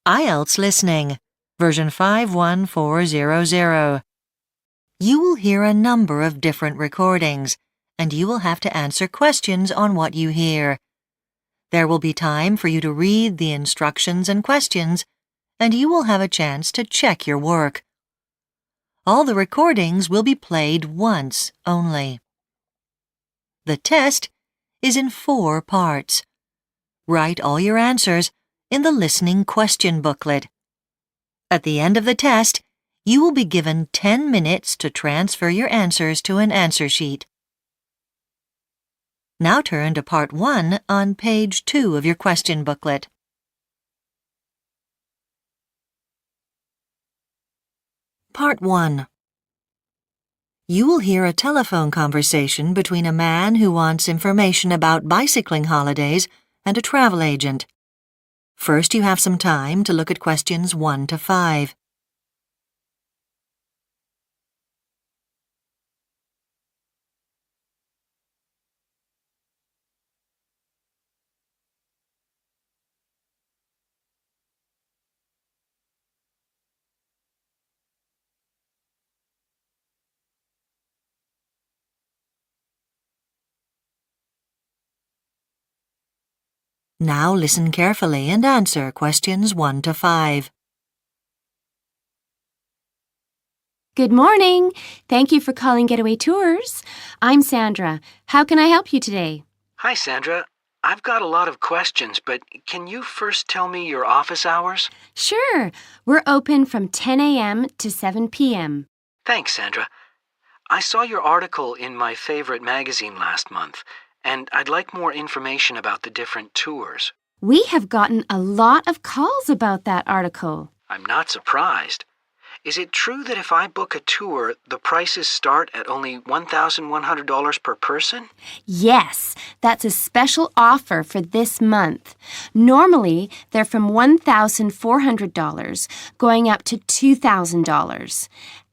IELTS Listening, version 51400. You will hear a number of different recordings, and you will have to answer questions on what you hear. There will be time for you to read the instructions and questions, and you will have a chance to check your work. All the recordings will be played once only. The test is in 4 parts. Write all your answers in the listening question booklet. At the end of the test, you will be given 10 minutes to transfer your answers to an answer sheet. Now turn to Part 1 on page 2 of your question booklet. Part 1. You will hear a telephone conversation between a man who wants information about bicycling holidays and a travel agent. First, you have some time to look at questions 1 to 5. Now listen carefully and answer questions 1 to 5. Good morning. Thank you for calling Getaway Tours. I'm Sandra. How can I help you today? Hi, Sandra. I've got a lot of questions, but can you first tell me your office hours? Sure. We're open from 10 a.m. to 7 p.m. Thanks, Sandra. I saw your article in my favorite magazine last month, and I'd like more information about the different tours. We have gotten a lot of calls about that article. I'm not surprised. Is it true that if I book a tour, the prices start at only $1,100 per person? Yes, that's a special offer for this month. Normally, they're from $1,400 going up to $2,000.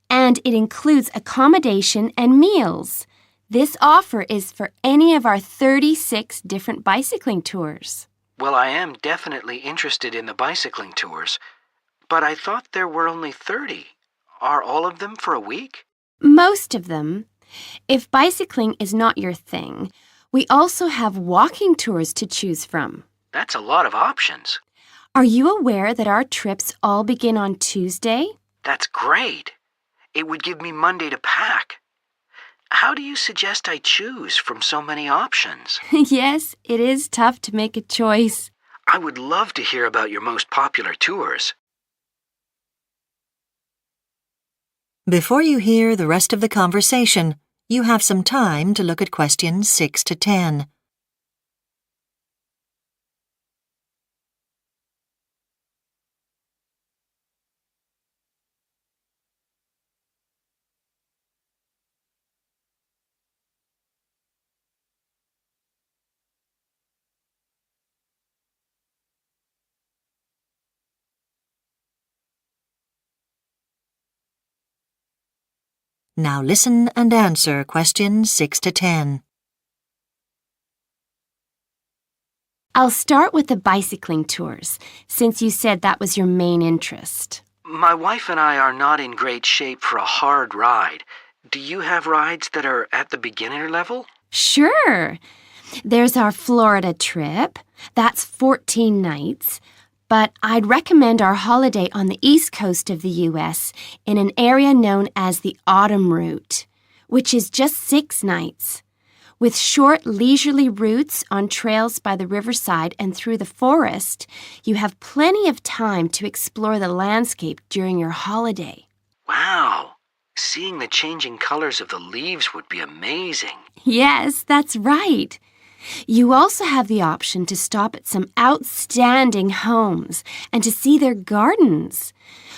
And it includes accommodation and meals. This offer is for any of our 36 different bicycling tours. Well, I am definitely interested in the bicycling tours, but I thought there were only 30. Are all of them for a week? Most of them. If bicycling is not your thing, we also have walking tours to choose from. That's a lot of options. Are you aware that our trips all begin on Tuesday? That's great. It would give me Monday to pack. How do you suggest I choose from so many options? Yes, it is tough to make a choice. I would love to hear about your most popular tours. Before you hear the rest of the conversation, you have some time to look at questions 6 to 10. Now listen and answer questions 6 to 10. I'll start with the bicycling tours, since you said that was your main interest. My wife and I are not in great shape for a hard ride. Do you have rides that are at the beginner level? Sure. There's our Florida trip. That's 14 nights. But I'd recommend our holiday on the east coast of the U.S. in an area known as the Autumn Route, which is just 6 nights. With short, leisurely routes on trails by the riverside and through the forest, you have plenty of time to explore the landscape during your holiday. Wow! Seeing the changing colors of the leaves would be amazing. Yes, that's right. You also have the option to stop at some outstanding homes and to see their gardens.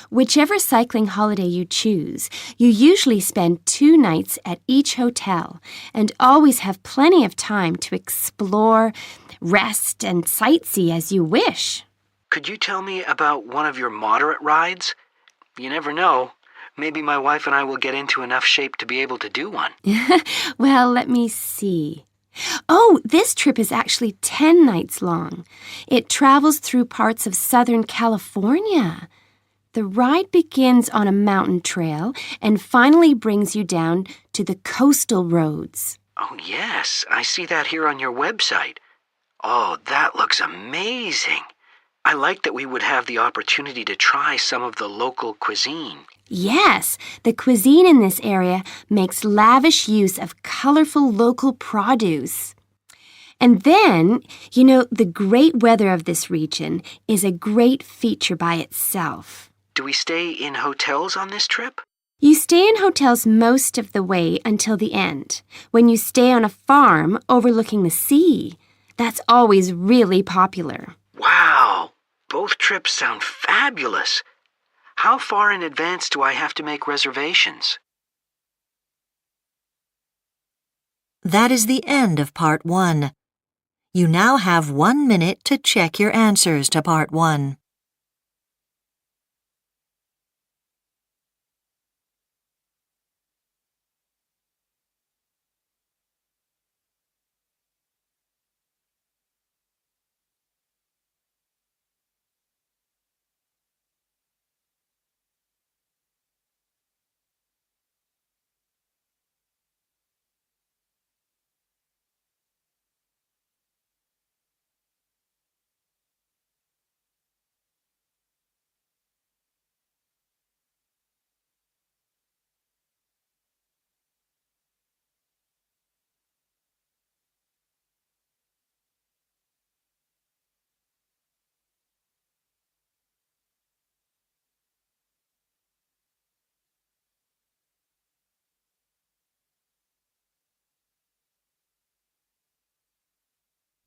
Whichever cycling holiday you choose, you usually spend 2 nights at each hotel and always have plenty of time to explore, rest, and sightsee as you wish. Could you tell me about one of your moderate rides? You never know. Maybe my wife and I will get into enough shape to be able to do one. Well, let me see. Oh, this trip is actually 10 nights long. It travels through parts of Southern California. The ride begins on a mountain trail and finally brings you down to the coastal roads. Oh, yes, I see that here on your website. Oh, that looks amazing. I like that we would have the opportunity to try some of the local cuisine. Yes, the cuisine in this area makes lavish use of colorful local produce. And then, the great weather of this region is a great feature by itself. Do we stay in hotels on this trip? You stay in hotels most of the way until the end, when you stay on a farm overlooking the sea. That's always really popular. Wow, both trips sound fabulous. How far in advance do I have to make reservations? That is the end of Part 1. You now have 1 minute to check your answers to Part 1.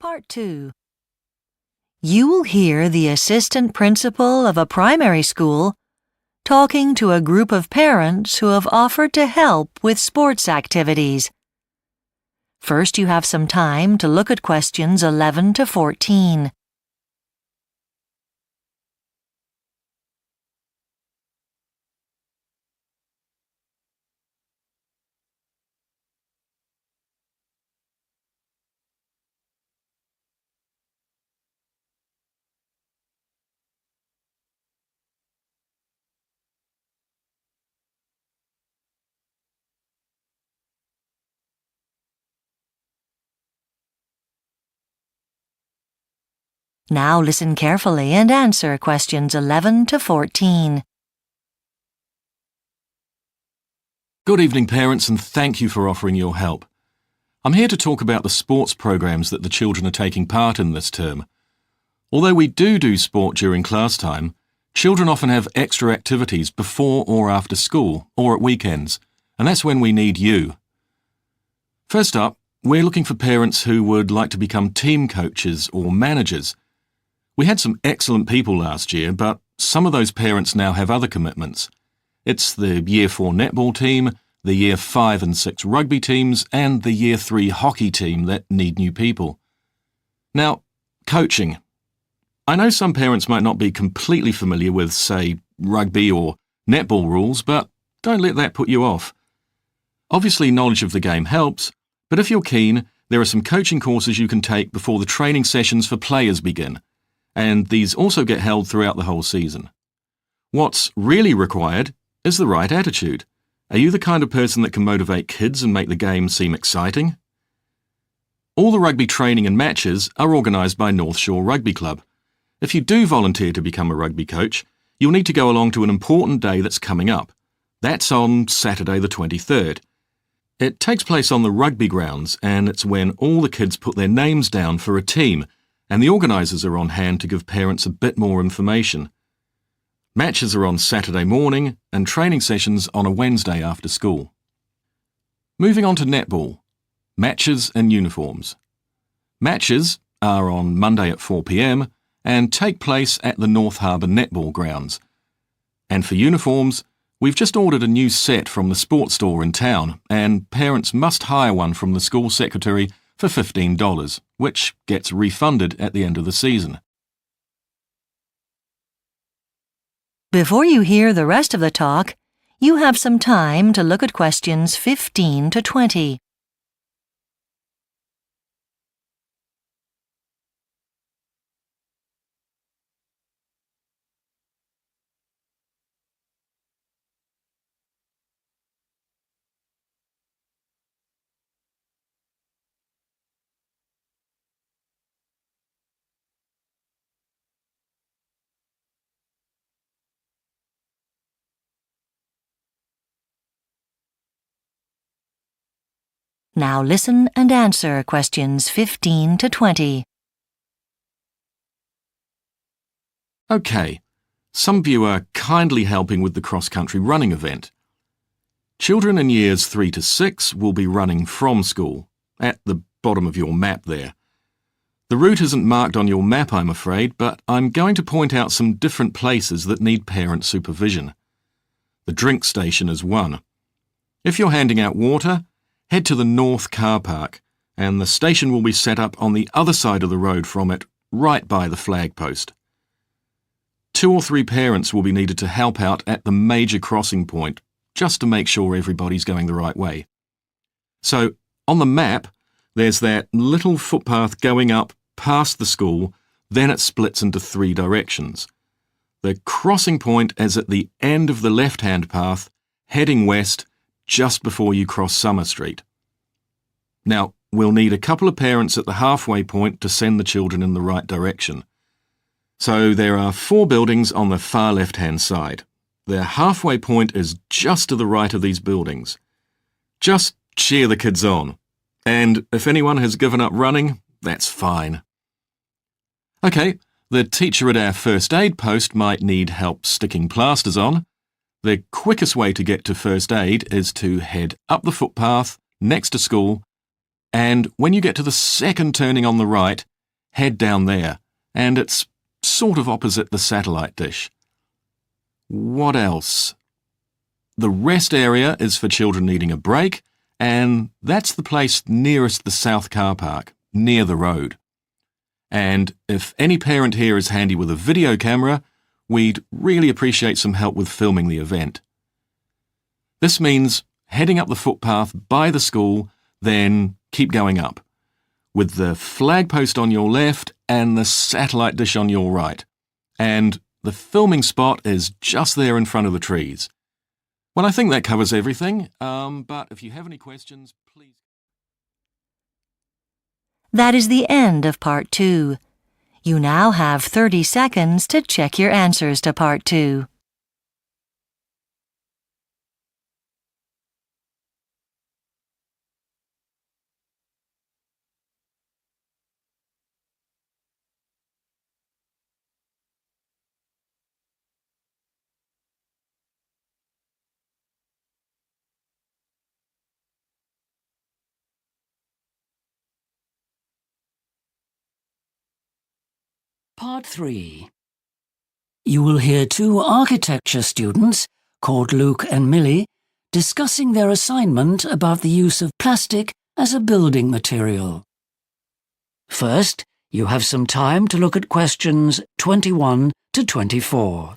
Part 2. You will hear the assistant principal of a primary school talking to a group of parents who have offered to help with sports activities. First, you have some time to look at questions 11 to 14. Now listen carefully and answer questions 11 to 14. Good evening, parents, and thank you for offering your help. I'm here to talk about the sports programs that the children are taking part in this term. Although we do sport during class time, children often have extra activities before or after school or at weekends, and that's when we need you. First up, we're looking for parents who would like to become team coaches or managers. We had some excellent people last year, but some of those parents now have other commitments. It's the Year 4 netball team, the Year 5 and 6 rugby teams, and the Year 3 hockey team that need new people. Now, coaching. I know some parents might not be completely familiar with, say, rugby or netball rules, but don't let that put you off. Obviously, knowledge of the game helps, but if you're keen, there are some coaching courses you can take before the training sessions for players begin, and these also get held throughout the whole season. What's really required is the right attitude. Are you the kind of person that can motivate kids and make the game seem exciting? All the rugby training and matches are organised by North Shore Rugby Club. If you do volunteer to become a rugby coach, you'll need to go along to an important day that's coming up. That's on Saturday the 23rd. It takes place on the rugby grounds, and it's when all the kids put their names down for a team, and the organisers are on hand to give parents a bit more information. Matches are on Saturday morning and training sessions on a Wednesday after school. Moving on to netball. Matches and uniforms. Matches are on Monday at 4 p.m. and take place at the North Harbour Netball Grounds. And for uniforms, we've just ordered a new set from the sports store in town, and parents must hire one from the school secretary for $15, which gets refunded at the end of the season. Before you hear the rest of the talk, you have some time to look at questions 15 to 20. Now listen and answer questions 15 to 20. OK, some of you are kindly helping with the cross-country running event. Children in years 3 to 6 will be running from school, at the bottom of your map there. The route isn't marked on your map, I'm afraid, but I'm going to point out some different places that need parent supervision. The drink station is one. If you're handing out water, head to the north car park, and the station will be set up on the other side of the road from it, right by the flag post. 2 or 3 parents will be needed to help out at the major crossing point, just to make sure everybody's going the right way. So, on the map, there's that little footpath going up past the school, then it splits into 3 directions. The crossing point is at the end of the left-hand path, heading west, just before you cross Summer Street. Now, we'll need a couple of parents at the halfway point to send the children in the right direction. So there are 4 buildings on the far left-hand side. Their halfway point is just to the right of these buildings. Just cheer the kids on. And if anyone has given up running, that's fine. OK, the teacher at our first aid post might need help sticking plasters on. The quickest way to get to first aid is to head up the footpath next to school, and when you get to the second turning on the right, head down there, and it's sort of opposite the satellite dish. What else? The rest area is for children needing a break, and that's the place nearest the south car park, near the road. And if any parent here is handy with a video camera, we'd really appreciate some help with filming the event. This means heading up the footpath by the school, then keep going up, with the flag post on your left and the satellite dish on your right. And the filming spot is just there in front of the trees. Well, I think that covers everything, but if you have any questions, please... That is the end of Part 2. You now have 30 seconds to check your answers to Part 2. Part 3. You will hear 2 architecture students, called Luke and Millie, discussing their assignment about the use of plastic as a building material. First, you have some time to look at questions 21 to 24.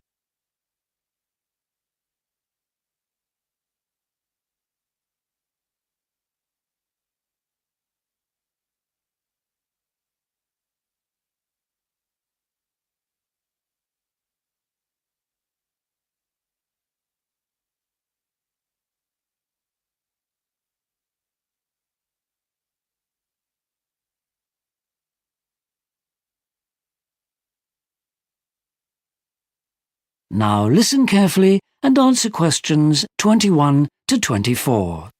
Now listen carefully and answer questions 21 to 24.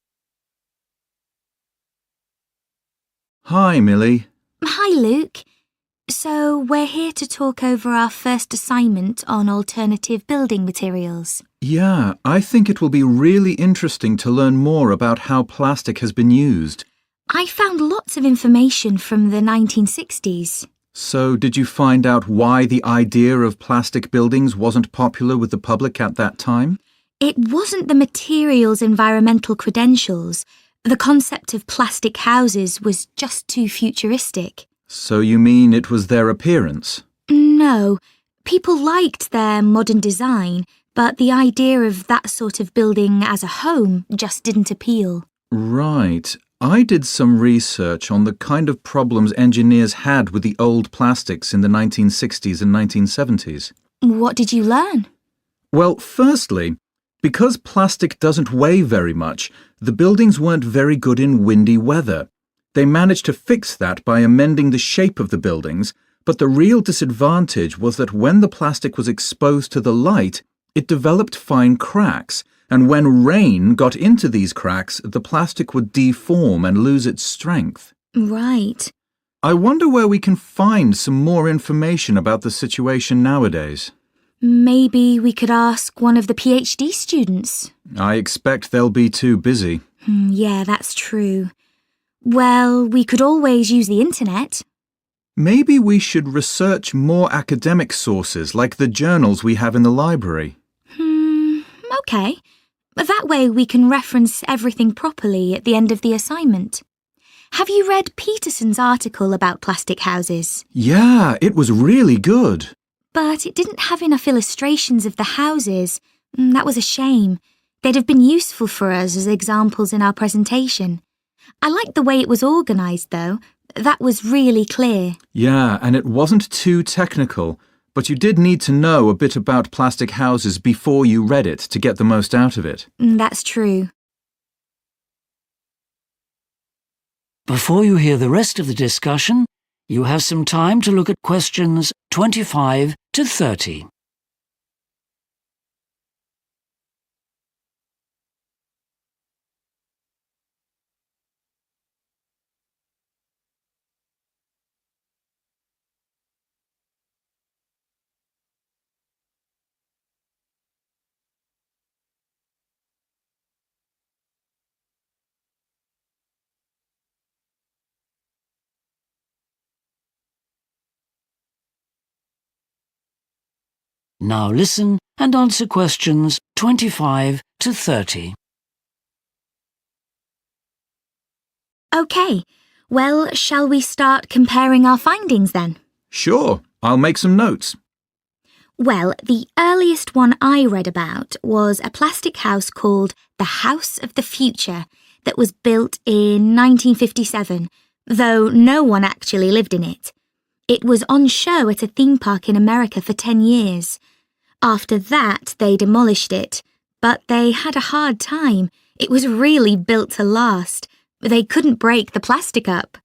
Hi, Millie. Hi, Luke. So, we're here to talk over our first assignment on alternative building materials. Yeah, I think it will be really interesting to learn more about how plastic has been used. I found lots of information from the 1960s. So, did you find out why the idea of plastic buildings wasn't popular with the public at that time? It wasn't the material's environmental credentials. The concept of plastic houses was just too futuristic. So you mean it was their appearance? No, people liked their modern design, but the idea of that sort of building as a home just didn't appeal. Right. I did some research on the kind of problems engineers had with the old plastics in the 1960s and 1970s. What did you learn? Well, firstly, because plastic doesn't weigh very much, the buildings weren't very good in windy weather. They managed to fix that by amending the shape of the buildings, but the real disadvantage was that when the plastic was exposed to the light, it developed fine cracks, and when rain got into these cracks, the plastic would deform and lose its strength. Right. I wonder where we can find some more information about the situation nowadays. Maybe we could ask one of the PhD students. I expect they'll be too busy. Yeah, that's true. Well, we could always use the internet. Maybe we should research more academic sources like the journals we have in the library. Okay. That way we can reference everything properly at the end of the assignment. Have you read Peterson's article about plastic houses? Yeah, it was really good. But it didn't have enough illustrations of the houses. That was a shame. They'd have been useful for us as examples in our presentation. I liked the way it was organised, though. That was really clear. Yeah, and it wasn't too technical, but you did need to know a bit about plastic houses before you read it to get the most out of it. That's true. Before you hear the rest of the discussion, you have some time to look at questions 25 to 30. Now listen and answer questions 25 to 30. Okay. Well, shall we start comparing our findings then? Sure, I'll make some notes. Well, the earliest one I read about was a plastic house called the House of the Future that was built in 1957, though no one actually lived in it. It was on show at a theme park in America for 10 years. After that, they demolished it, but they had a hard time. It was really built to last. They couldn't break the plastic up.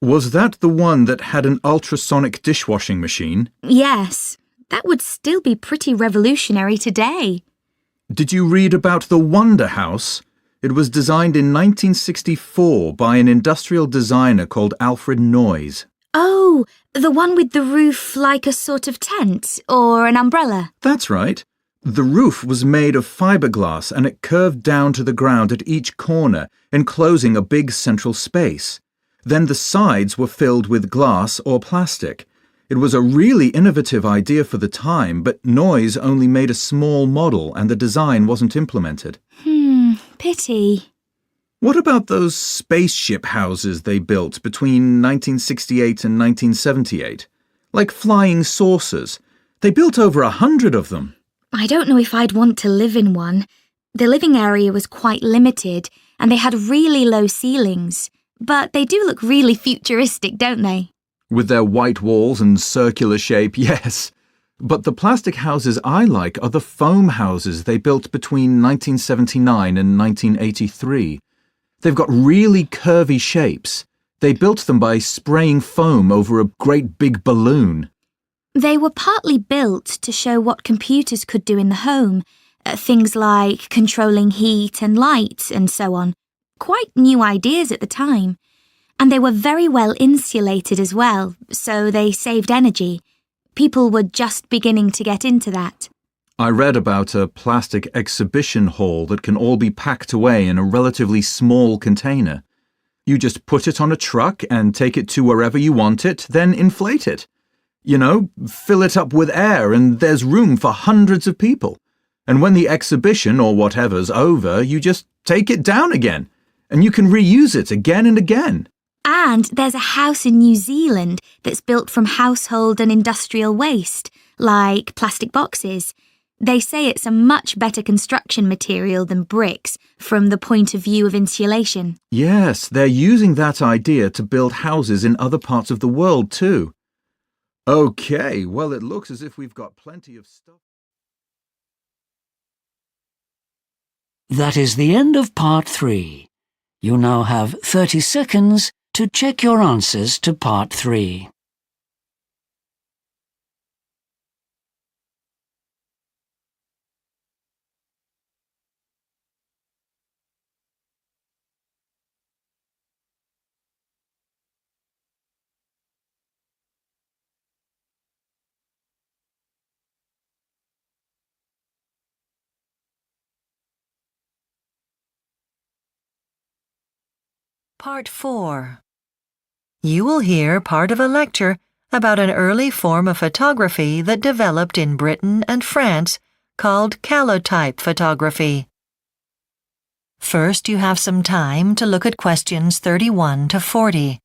Was that the one that had an ultrasonic dishwashing machine? Yes, that would still be pretty revolutionary today. Did you read about the Wonder House? It was designed in 1964 by an industrial designer called Alfred Noyes. Oh, the one with the roof like a sort of tent or an umbrella. That's right. The roof was made of fiberglass and it curved down to the ground at each corner, enclosing a big central space. Then the sides were filled with glass or plastic. It was a really innovative idea for the time, but Noyes only made a small model and the design wasn't implemented. Pity. What about those spaceship houses they built between 1968 and 1978? Like flying saucers. They built over 100 of them. I don't know if I'd want to live in one. The living area was quite limited and they had really low ceilings. But they do look really futuristic, don't they? With their white walls and circular shape, yes. But the plastic houses I like are the foam houses they built between 1979 and 1983. They've got really curvy shapes. They built them by spraying foam over a great big balloon. They were partly built to show what computers could do in the home. Things like controlling heat and light and so on. Quite new ideas at the time. And they were very well insulated as well, so they saved energy. People were just beginning to get into that. I read about a plastic exhibition hall that can all be packed away in a relatively small container. You just put it on a truck and take it to wherever you want it, then inflate it. You know, fill it up with air and there's room for hundreds of people. And when the exhibition or whatever's over, you just take it down again. And you can reuse it again and again. And there's a house in New Zealand that's built from household and industrial waste, like plastic boxes. They say it's a much better construction material than bricks from the point of view of insulation. Yes, they're using that idea to build houses in other parts of the world too. Okay, well, it looks as if we've got plenty of stuff. That is the end of part 3. You now have 30 seconds to check your answers to part 3. Part 4. You will hear part of a lecture about an early form of photography that developed in Britain and France called calotype photography. First, you have some time to look at questions 31 to 40.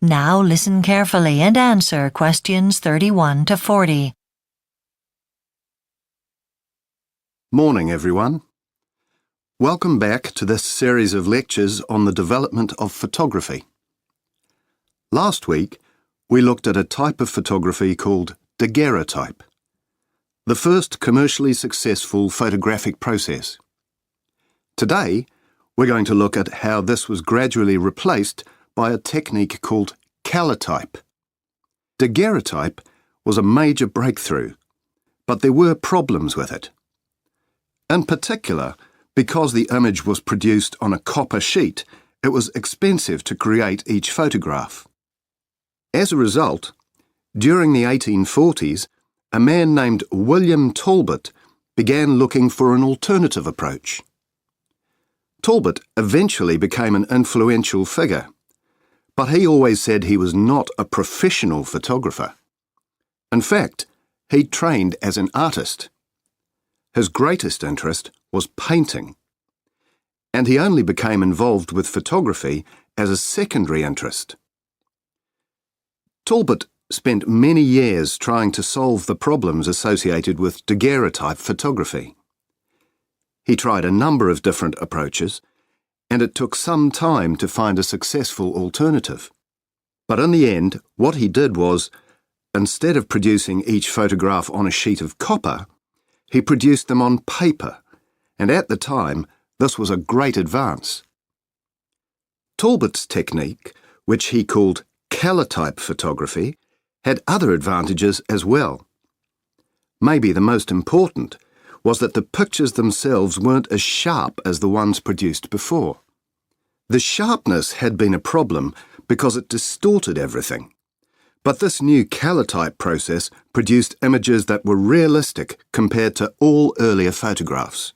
Now listen carefully and answer questions 31 to 40. Morning, everyone. Welcome back to this series of lectures on the development of photography. Last week, we looked at a type of photography called daguerreotype, the first commercially successful photographic process. Today, we're going to look at how this was gradually replaced by a technique called calotype. Daguerreotype was a major breakthrough, but there were problems with it. In particular, because the image was produced on a copper sheet, it was expensive to create each photograph. As a result, during the 1840s, a man named William Talbot began looking for an alternative approach. Talbot eventually became an influential figure, but he always said he was not a professional photographer. In fact, he trained as an artist. His greatest interest was painting, and he only became involved with photography as a secondary interest. Talbot spent many years trying to solve the problems associated with daguerreotype photography. He tried a number of different approaches, and it took some time to find a successful alternative. But in the end, what he did was, instead of producing each photograph on a sheet of copper, he produced them on paper, and at the time, this was a great advance. Talbot's technique, which he called calotype photography, had other advantages as well. Maybe the most important was that the pictures themselves weren't as sharp as the ones produced before. The sharpness had been a problem because it distorted everything. But this new calotype process produced images that were realistic compared to all earlier photographs.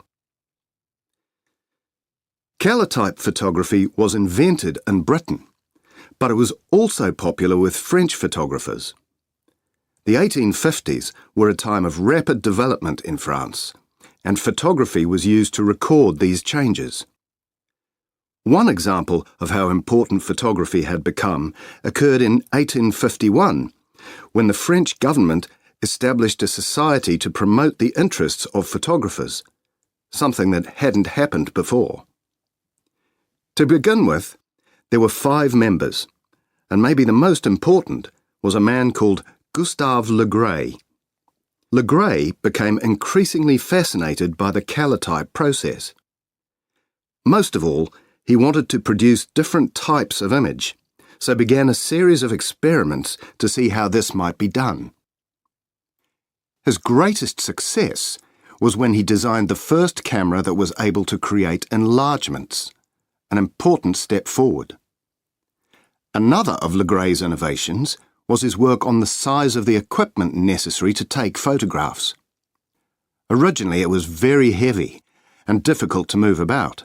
Calotype photography was invented in Britain, but it was also popular with French photographers. The 1850s were a time of rapid development in France, and photography was used to record these changes. One example of how important photography had become occurred in 1851, when the French government established a society to promote the interests of photographers, something that hadn't happened before. To begin with, there were 5 members, and maybe the most important was a man called Gustave Le Gray. Le Gray became increasingly fascinated by the calotype process. Most of all, he wanted to produce different types of image, so began a series of experiments to see how this might be done. His greatest success was when he designed the first camera that was able to create enlargements, an important step forward. Another of Le Gray's innovations was his work on the size of the equipment necessary to take photographs. Originally it was very heavy and difficult to move about,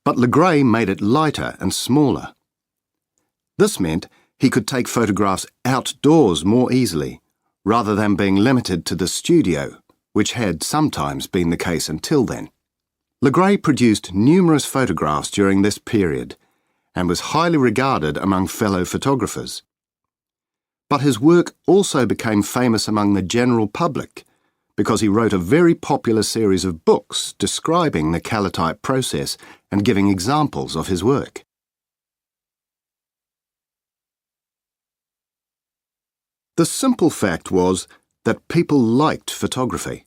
but Le Gray made it lighter and smaller. This meant he could take photographs outdoors more easily, rather than being limited to the studio, which had sometimes been the case until then. Le Gray produced numerous photographs during this period, and was highly regarded among fellow photographers. But his work also became famous among the general public because he wrote a very popular series of books describing the calotype process and giving examples of his work. The simple fact was that people liked photography.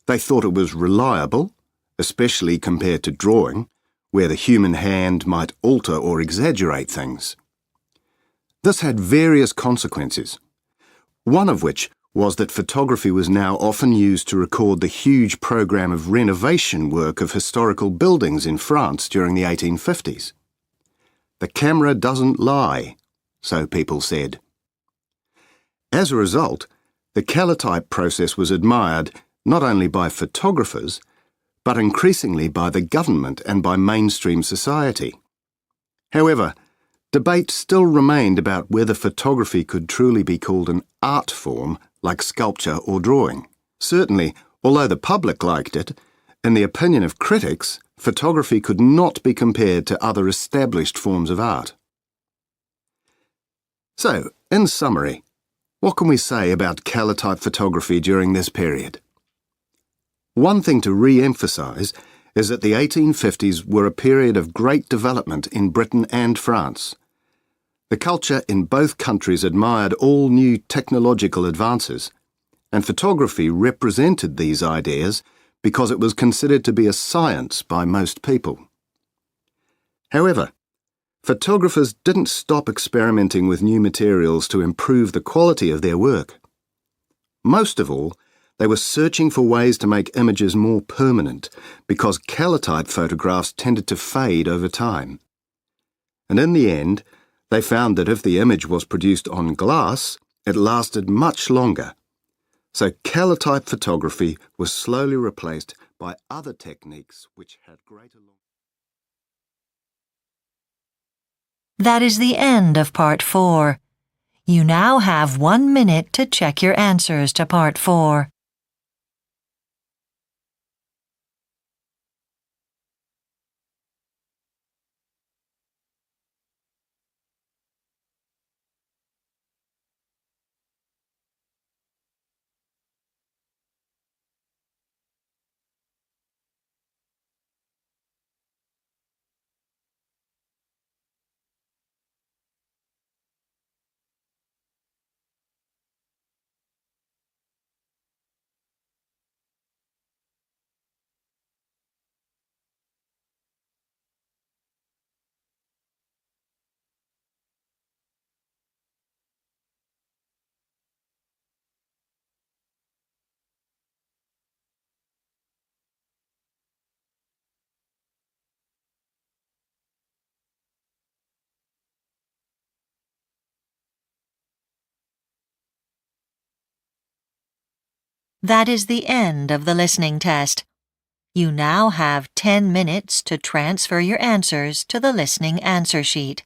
They thought it was reliable, especially compared to drawing, where the human hand might alter or exaggerate things. This had various consequences, one of which was that photography was now often used to record the huge program of renovation work of historical buildings in France during the 1850s. The camera doesn't lie, so people said. As a result, the calotype process was admired not only by photographers, but increasingly by the government and by mainstream society. However, debate still remained about whether photography could truly be called an art form like sculpture or drawing. Certainly, although the public liked it, in the opinion of critics, photography could not be compared to other established forms of art. So, in summary, what can we say about calotype photography during this period? One thing to re-emphasise is that the 1850s were a period of great development in Britain and France. The culture in both countries admired all new technological advances, and photography represented these ideas because it was considered to be a science by most people. However, photographers didn't stop experimenting with new materials to improve the quality of their work. Most of all, they were searching for ways to make images more permanent because calotype photographs tended to fade over time. And in the end, they found that if the image was produced on glass, it lasted much longer. So calotype photography was slowly replaced by other techniques which had greater longevity. That is the end of Part 4. You now have 1 minute to check your answers to Part 4. That is the end of the listening test. You now have 10 minutes to transfer your answers to the listening answer sheet.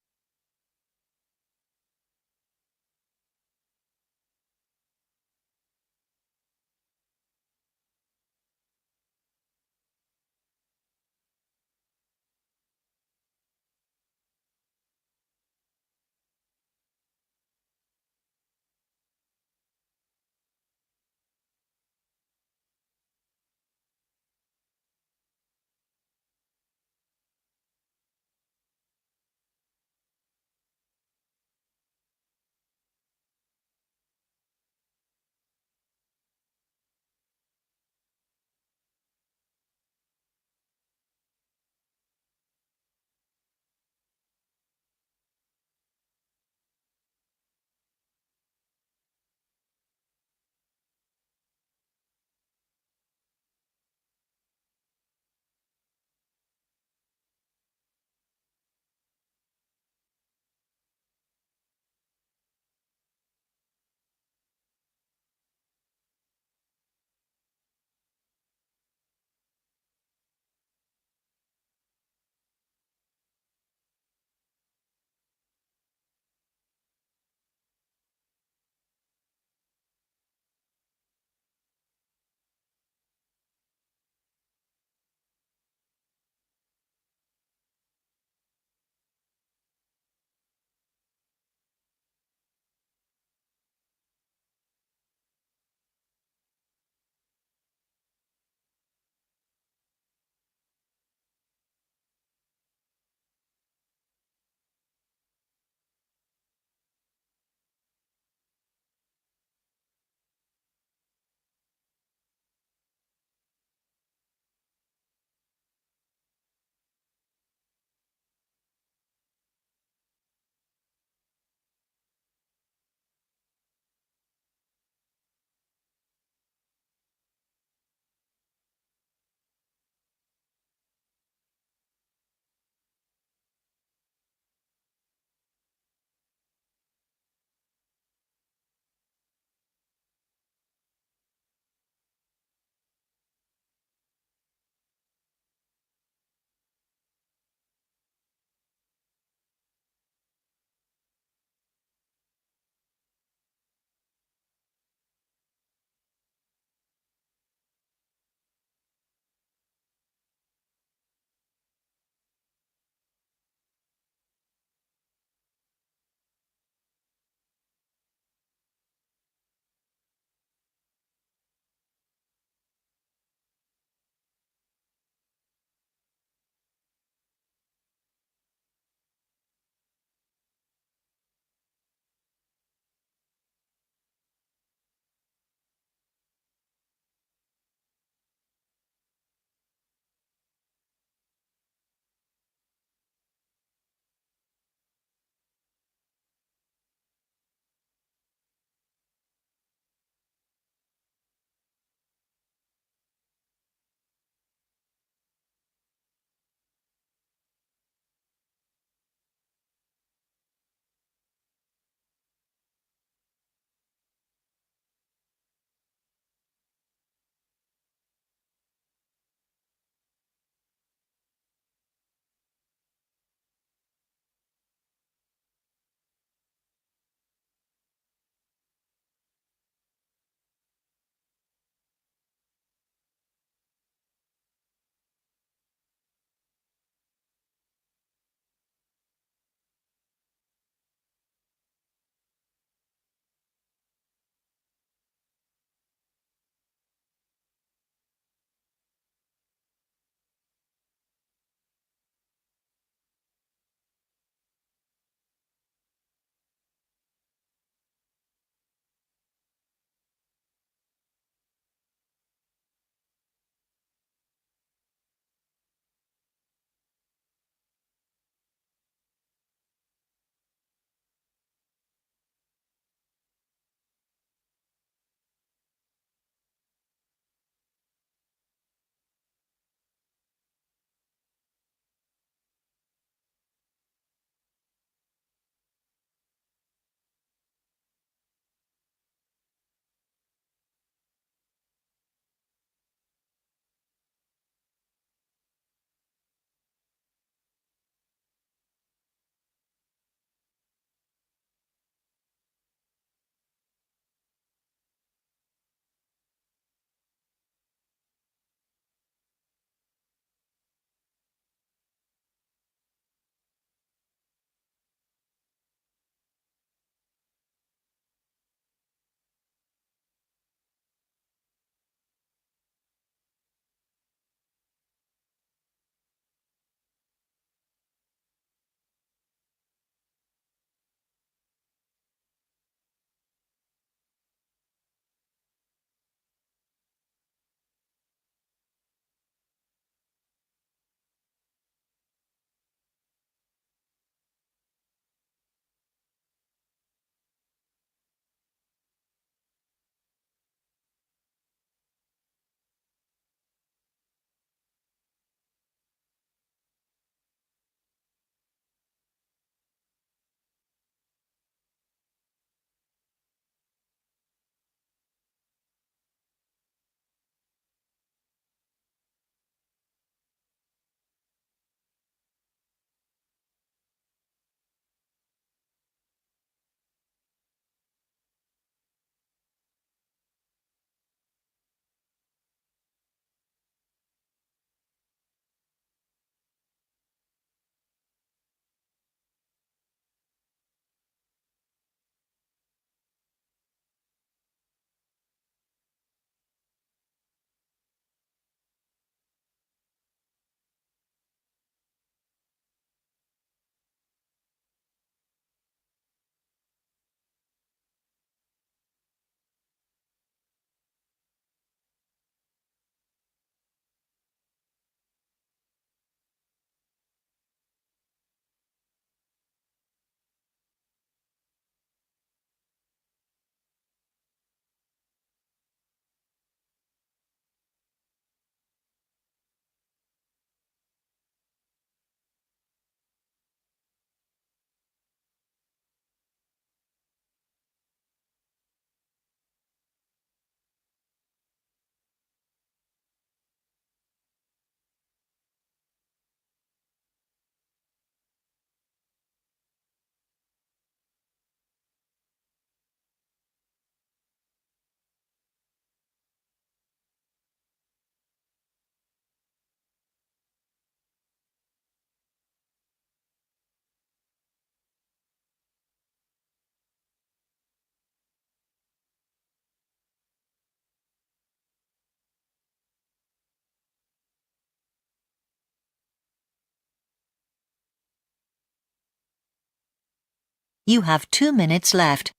You have 2 minutes left.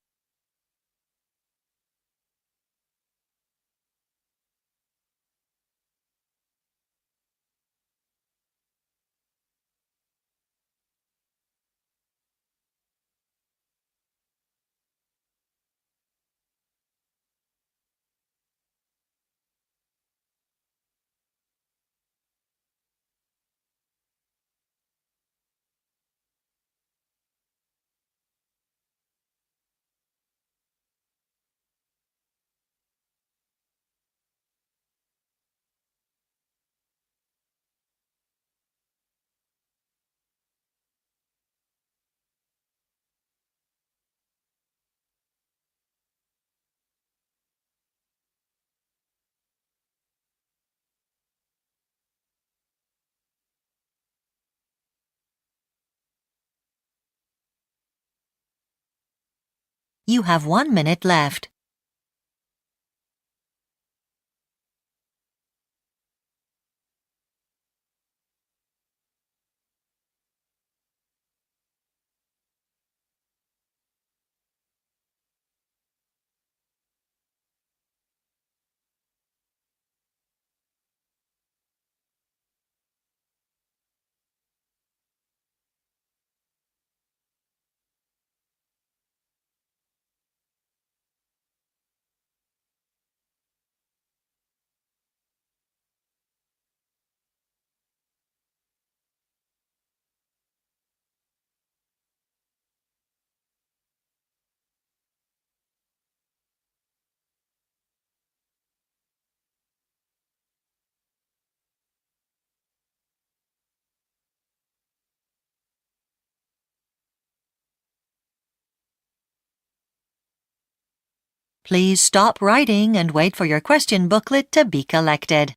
You have 1 minute left. Please stop writing and wait for your question booklet to be collected.